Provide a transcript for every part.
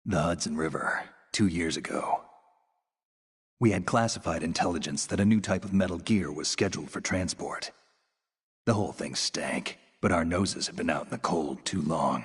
The Hudson River, 2 years ago. We had classified intelligence that a new type of Metal Gear was scheduled for transport. The whole thing stank, but our noses had been out in the cold too long.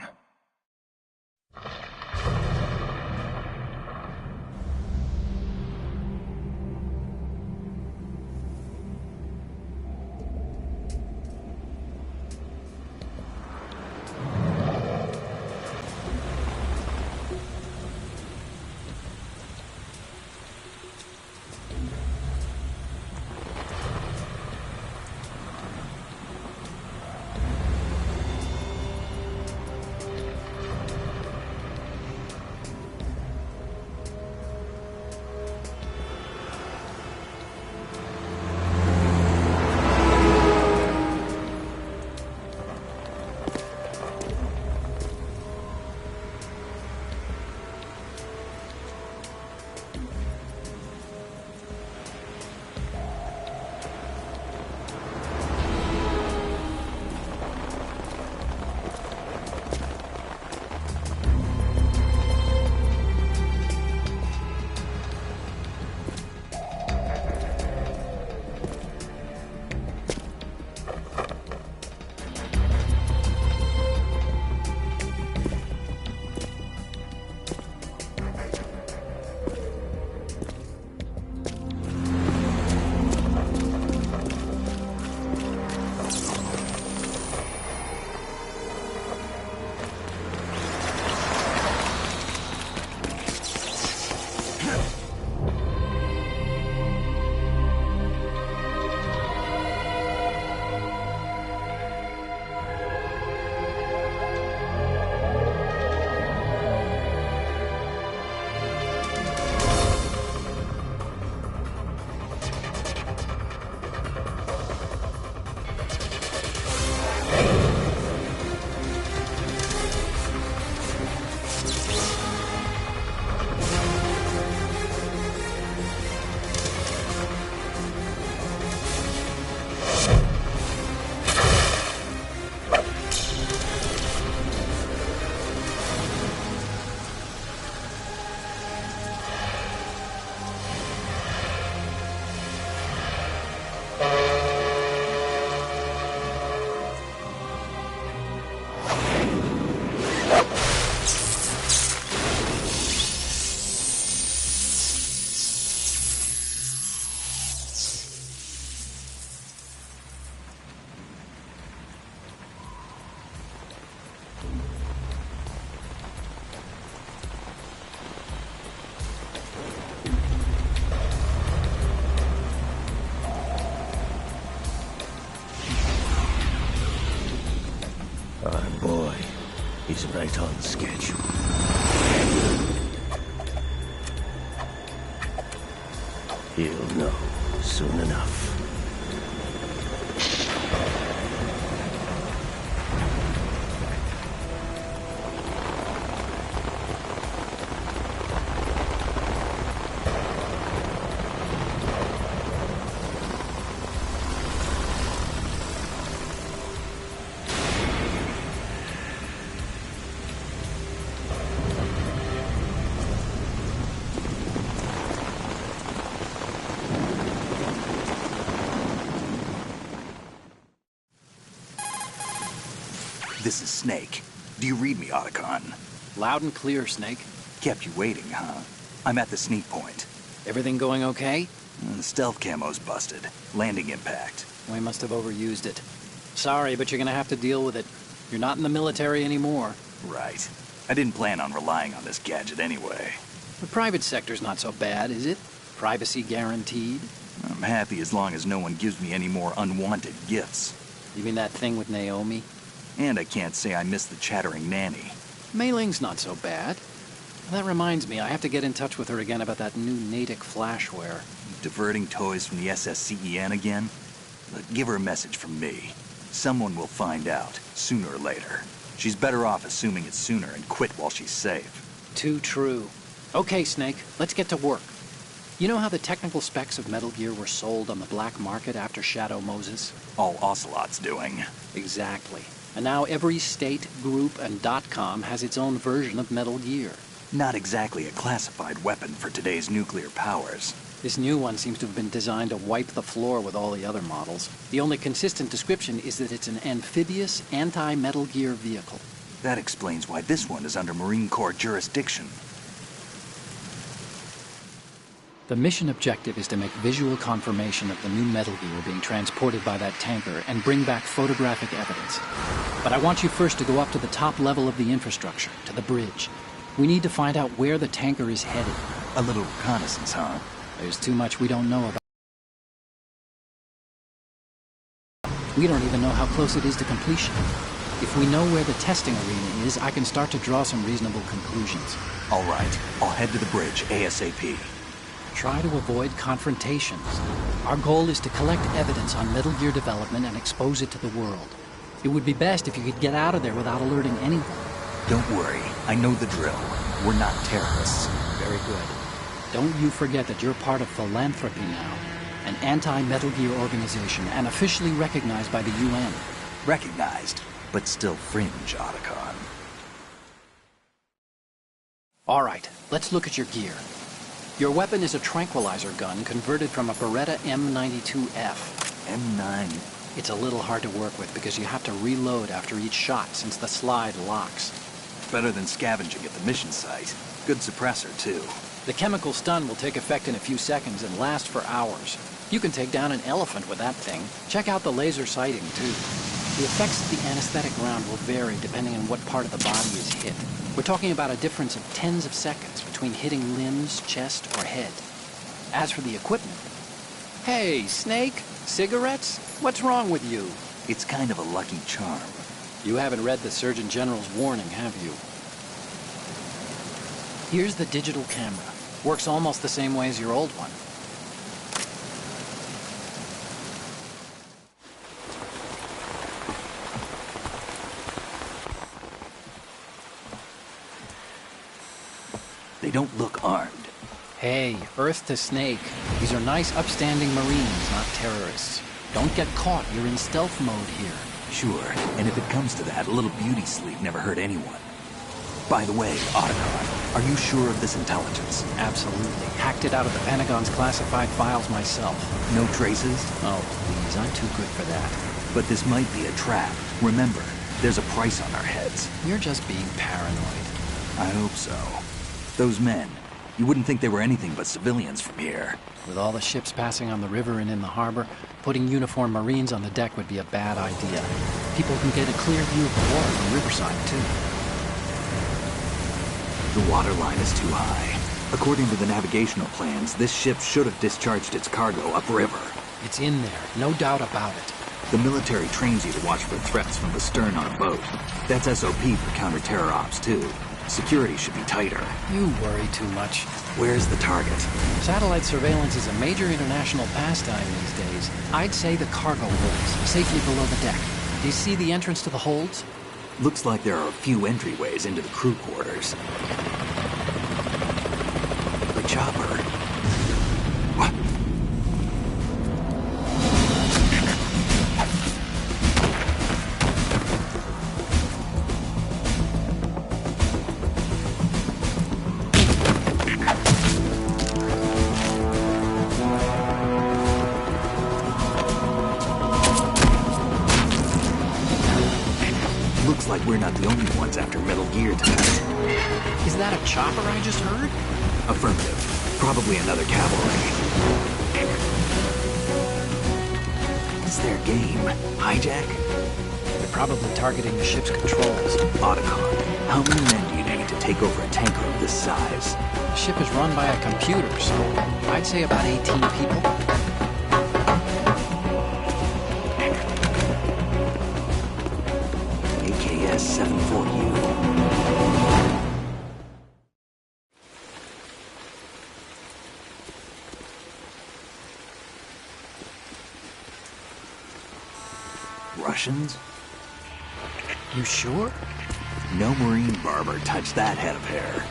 He's right on schedule. He'll know soon enough. This is Snake. Do you read me, Otacon? Loud and clear, Snake. Kept you waiting, huh? I'm at the sneak point. Everything going okay? The stealth camo's busted. Landing impact. We must have overused it. Sorry, but you're gonna have to deal with it. You're not in the military anymore. Right. I didn't plan on relying on this gadget anyway. The private sector's not so bad, is it? Privacy guaranteed? I'm happy as long as no one gives me any more unwanted gifts. You mean that thing with Naomi? And I can't say I miss the chattering nanny. Mei Ling's not so bad. That reminds me, I have to get in touch with her again about that new Natick flashware. Diverting toys from the SSCEN again? Look, give her a message from me. Someone will find out, sooner or later. She's better off assuming it's sooner and quit while she's safe. Too true. Okay, Snake, let's get to work. You know how the technical specs of Metal Gear were sold on the black market after Shadow Moses? All Ocelot's doing. Exactly. And now every state, group, and .com has its own version of Metal Gear. Not exactly a classified weapon for today's nuclear powers. This new one seems to have been designed to wipe the floor with all the other models. The only consistent description is that it's an amphibious, anti-Metal Gear vehicle. That explains why this one is under Marine Corps jurisdiction. The mission objective is to make visual confirmation of the new Metal Gear being transported by that tanker and bring back photographic evidence. But I want you first to go up to the top level of the infrastructure, to the bridge. We need to find out where the tanker is headed. A little reconnaissance, huh? There's too much we don't know about. We don't even know how close it is to completion. If we know where the testing arena is, I can start to draw some reasonable conclusions. All right, I'll head to the bridge ASAP. Try to avoid confrontations. Our goal is to collect evidence on Metal Gear development and expose it to the world. It would be best if you could get out of there without alerting anyone. Don't worry, I know the drill. We're not terrorists. Very good. Don't you forget that you're part of Philanthropy now, an anti-Metal Gear organization and officially recognized by the UN. Recognized, but still fringe, Otacon. All right, let's look at your gear. Your weapon is a tranquilizer gun converted from a Beretta M92F. M9. It's a little hard to work with because you have to reload after each shot since the slide locks. Better than scavenging at the mission site. Good suppressor, too. The chemical stun will take effect in a few seconds and last for hours. You can take down an elephant with that thing. Check out the laser sighting, too. The effects of the anesthetic round will vary depending on what part of the body is hit. We're talking about a difference of tens of seconds between hitting limbs, chest, or head. As for the equipment... Hey, Snake! Cigarettes? What's wrong with you? It's kind of a lucky charm. You haven't read the Surgeon General's warning, have you? Here's the digital camera. Works almost the same way as your old one. They don't look armed. Hey, Earth to Snake. These are nice, upstanding Marines, not terrorists. Don't get caught. You're in stealth mode here. Sure, and if it comes to that, a little beauty sleep never hurt anyone. By the way, Otacon, are you sure of this intelligence? Absolutely. Hacked it out of the Pentagon's classified files myself. No traces? Oh, please, I'm too good for that. But this might be a trap. Remember, there's a price on our heads. You're just being paranoid. I hope so. Those men, you wouldn't think they were anything but civilians from here. With all the ships passing on the river and in the harbor, putting uniformed Marines on the deck would be a bad idea. People can get a clear view of the water from Riverside, too. The water line is too high. According to the navigational plans, this ship should have discharged its cargo upriver. It's in there, no doubt about it. The military trains you to watch for threats from the stern on a boat. That's SOP for counter-terror ops, too. Security should be tighter. You worry too much. Where's the target? Satellite surveillance is a major international pastime these days. I'd say the cargo holds, safely below the deck. Do you see the entrance to the holds? Looks like there are a few entryways into the crew quarters. The chopper. What? Looks like we're not the only ones after Metal Gear tonight. Is that a chopper I just heard? Affirmative. Probably another cavalry. It's their game. Hijack? They're probably targeting the ship's controls. Otacon, how many men do you need to take over a tanker of this size? The ship is run by a computer, so I'd say about 18 people. AKS 74U. Russians? You sure? No Marine barber touched that head of hair.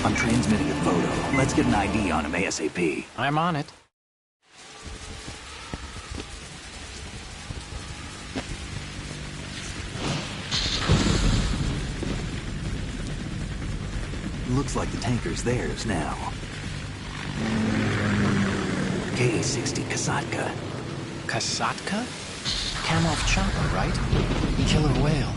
I'm transmitting a photo. Let's get an ID on him ASAP. I'm on it. Looks like the tanker's theirs now. KA-60 Kasatka. Kasatka? Kamov chopper, right? Killer whale.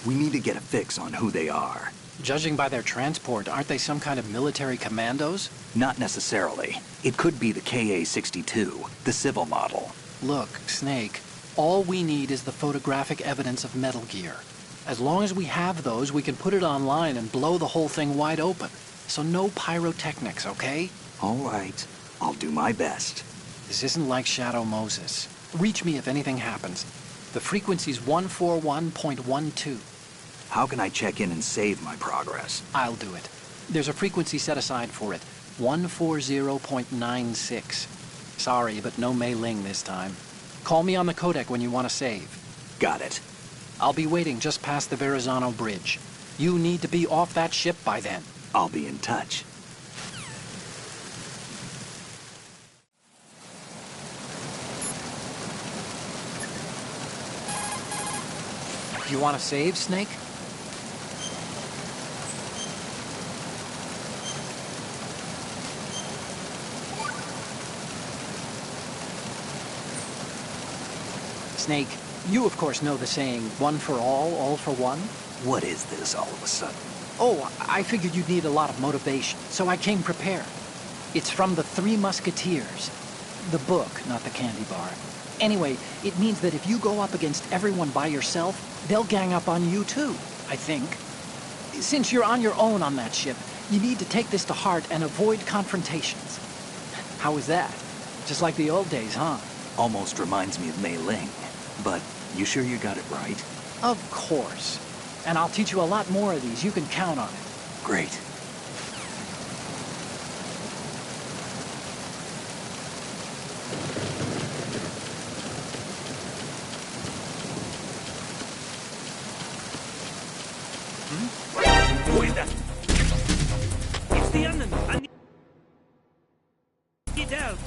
We need to get a fix on who they are. Judging by their transport, aren't they some kind of military commandos? Not necessarily. It could be the KA-62, the civil model. Look, Snake, all we need is the photographic evidence of Metal Gear. As long as we have those, we can put it online and blow the whole thing wide open. So no pyrotechnics, okay? All right. I'll do my best. This isn't like Shadow Moses. Reach me if anything happens. The frequency's 141.12. How can I check in and save my progress? I'll do it. There's a frequency set aside for it. 140.96. Sorry, but no Mei Ling this time. Call me on the codec when you want to save. Got it. I'll be waiting just past the Verrazano Bridge. You need to be off that ship by then. I'll be in touch. You want to save, Snake? Snake, you of course know the saying, one for all for one? What is this all of a sudden? Oh, I figured you'd need a lot of motivation, so I came prepared. It's from the Three Musketeers. The book, not the candy bar. Anyway, it means that if you go up against everyone by yourself, they'll gang up on you too, I think. Since you're on your own on that ship, you need to take this to heart and avoid confrontations. How was that? Just like the old days, huh? Almost reminds me of Mei Ling. But you sure you got it right? Of course. And I'll teach you a lot more of these. You can count on it. Great. Who is that? It's the enemy. I need help.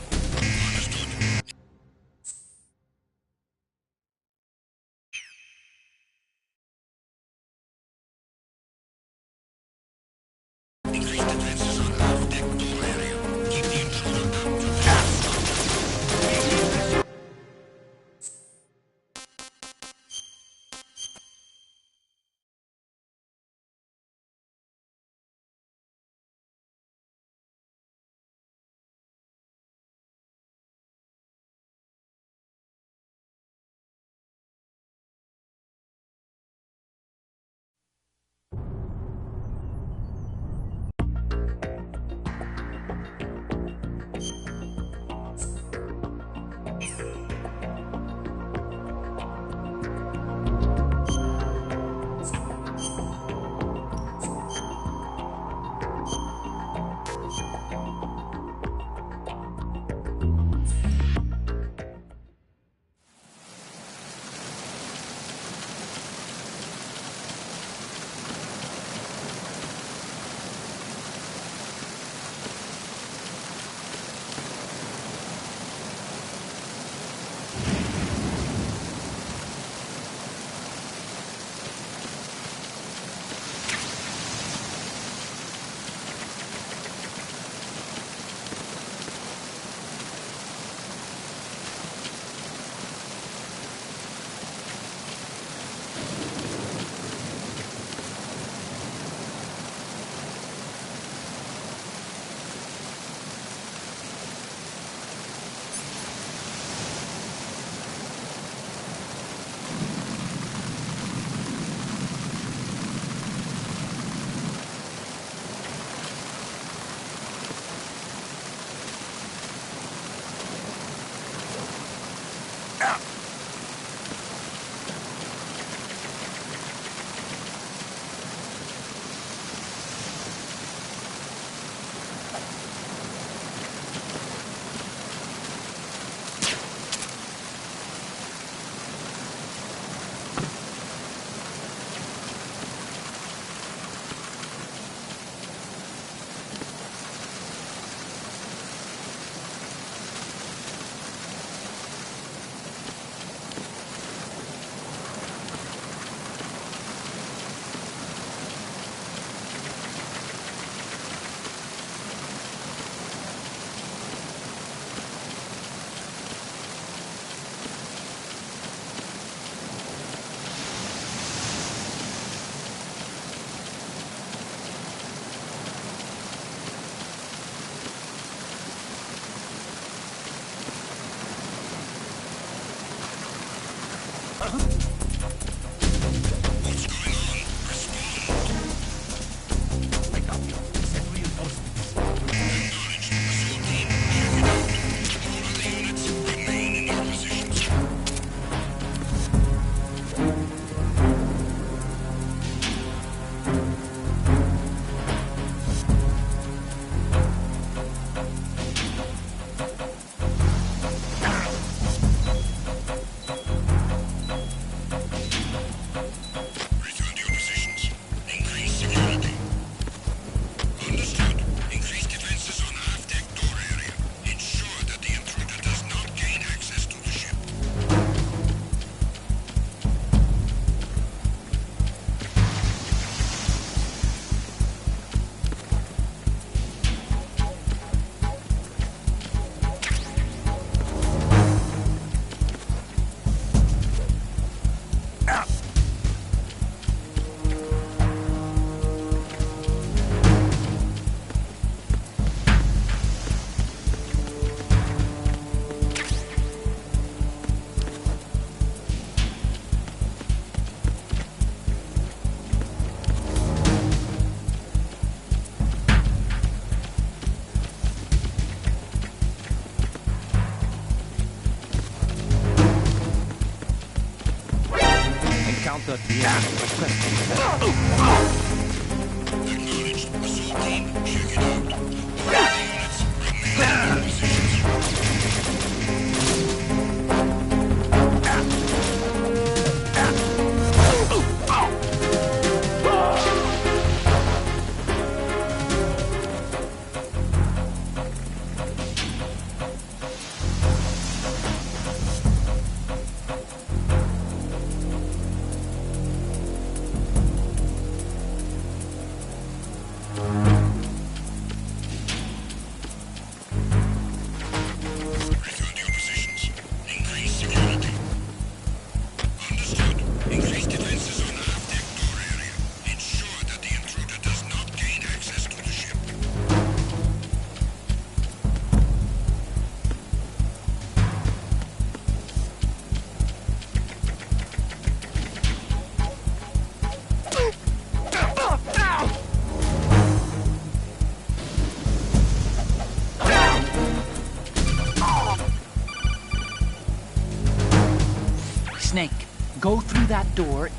Snake, go through that door.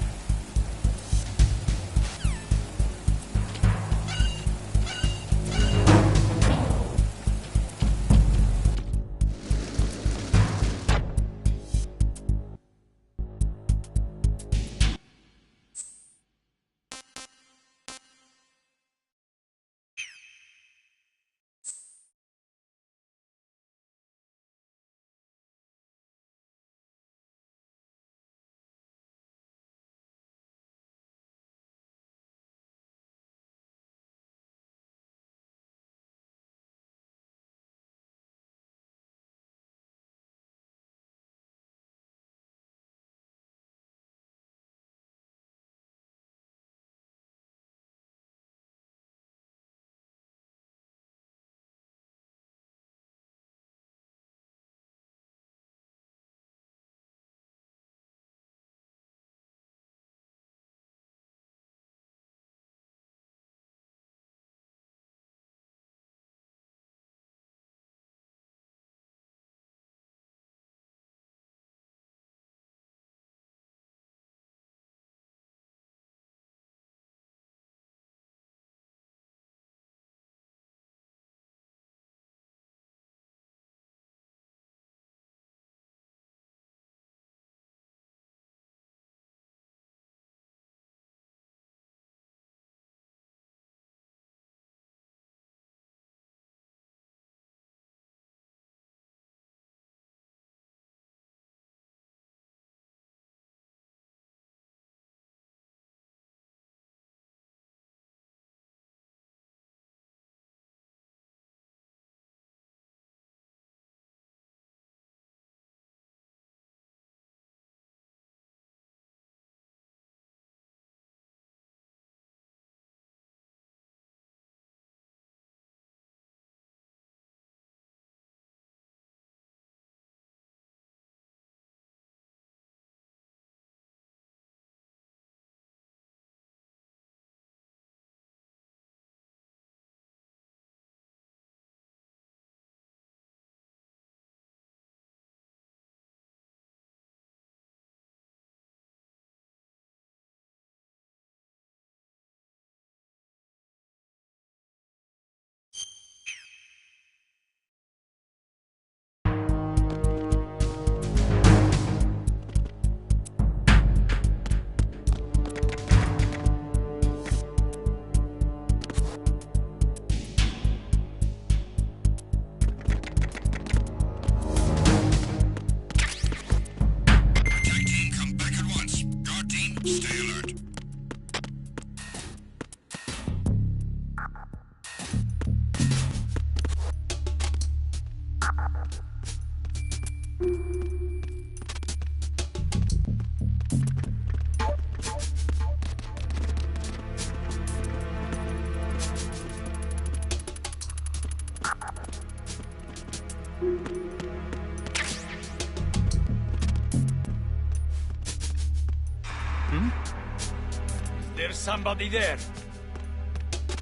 There's somebody there.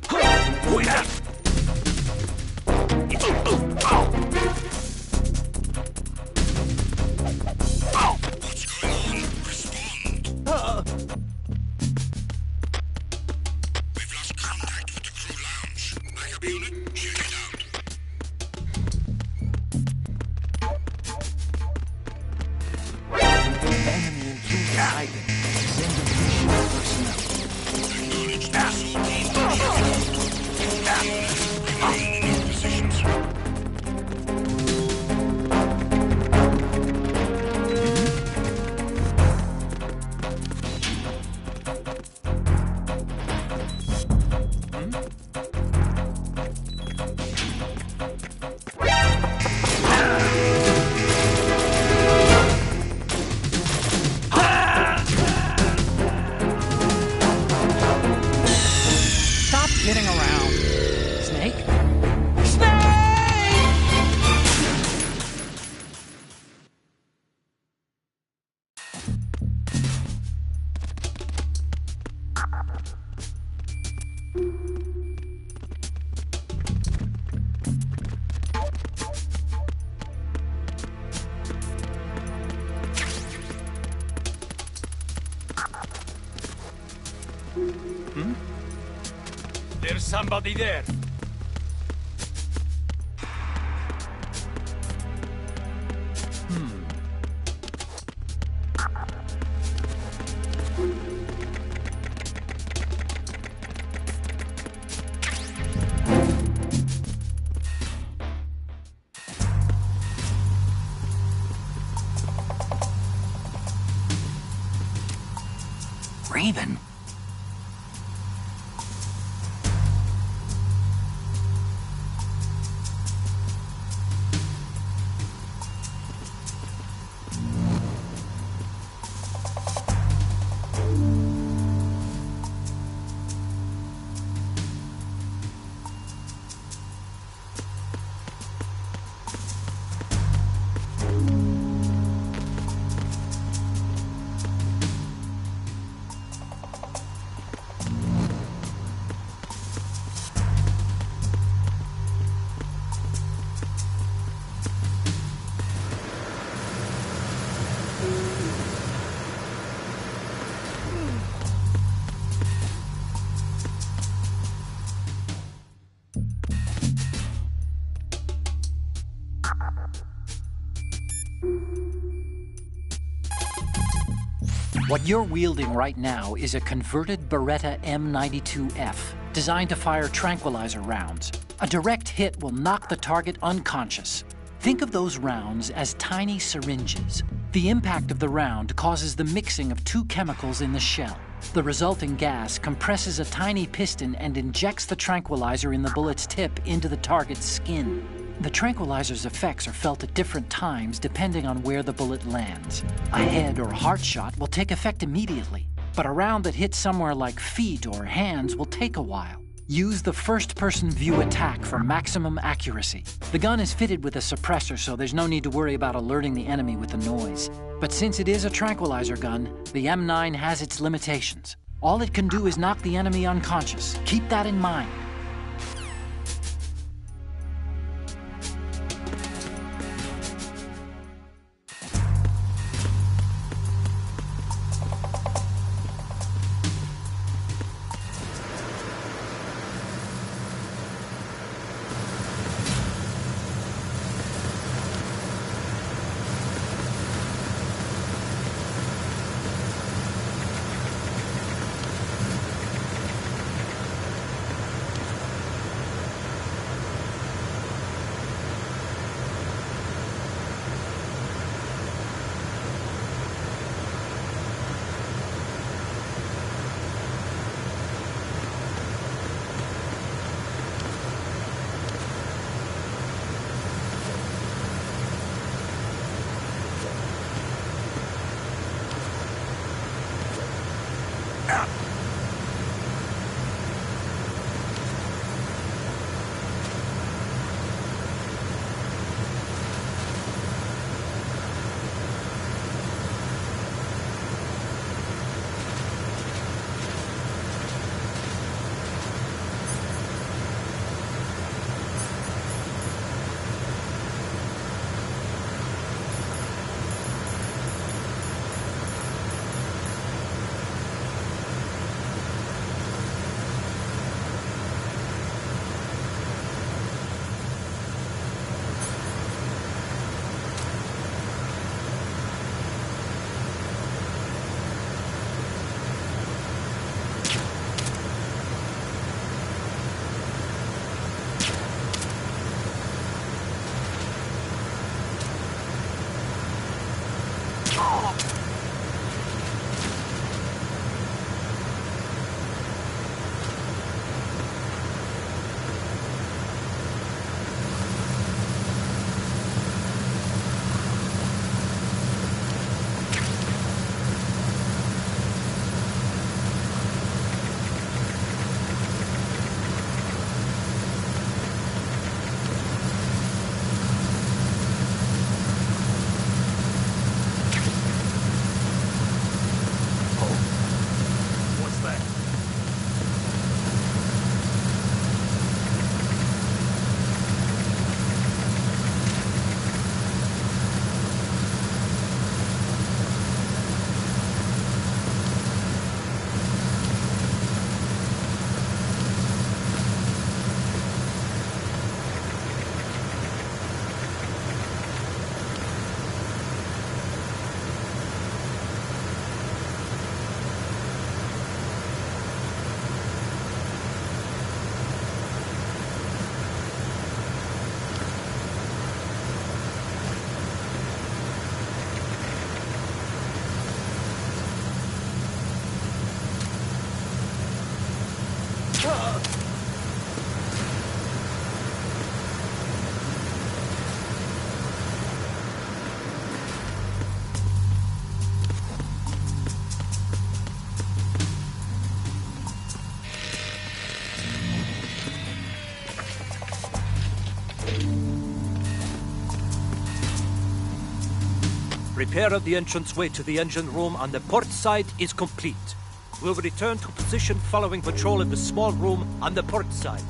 Who is that? What's going on? Respond. Unit, check it out. Enemy intruder hiding. Send additional personnel. Acknowledge the assault team. Remain in your positions. Stop kidding around. Snake? There's somebody there. Raven? What you're wielding right now is a converted Beretta M92F, designed to fire tranquilizer rounds. A direct hit will knock the target unconscious. Think of those rounds as tiny syringes. The impact of the round causes the mixing of two chemicals in the shell. The resulting gas compresses a tiny piston and injects the tranquilizer in the bullet's tip into the target's skin. The tranquilizer's effects are felt at different times depending on where the bullet lands. A head or heart shot will take effect immediately, but a round that hits somewhere like feet or hands will take a while. Use the first-person view attack for maximum accuracy. The gun is fitted with a suppressor, so there's no need to worry about alerting the enemy with the noise. But since it is a tranquilizer gun, the M9 has its limitations. All it can do is knock the enemy unconscious. Keep that in mind. Repair of the entranceway to the engine room on the port side is complete. We'll return to position following patrol in the small room on the port side.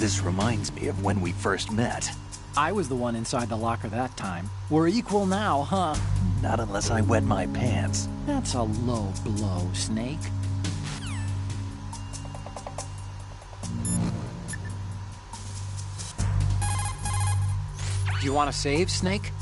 This reminds me of when we first met. I was the one inside the locker that time. We're equal now, huh? Not unless I wet my pants. That's a low blow, Snake. Do you want to save, Snake?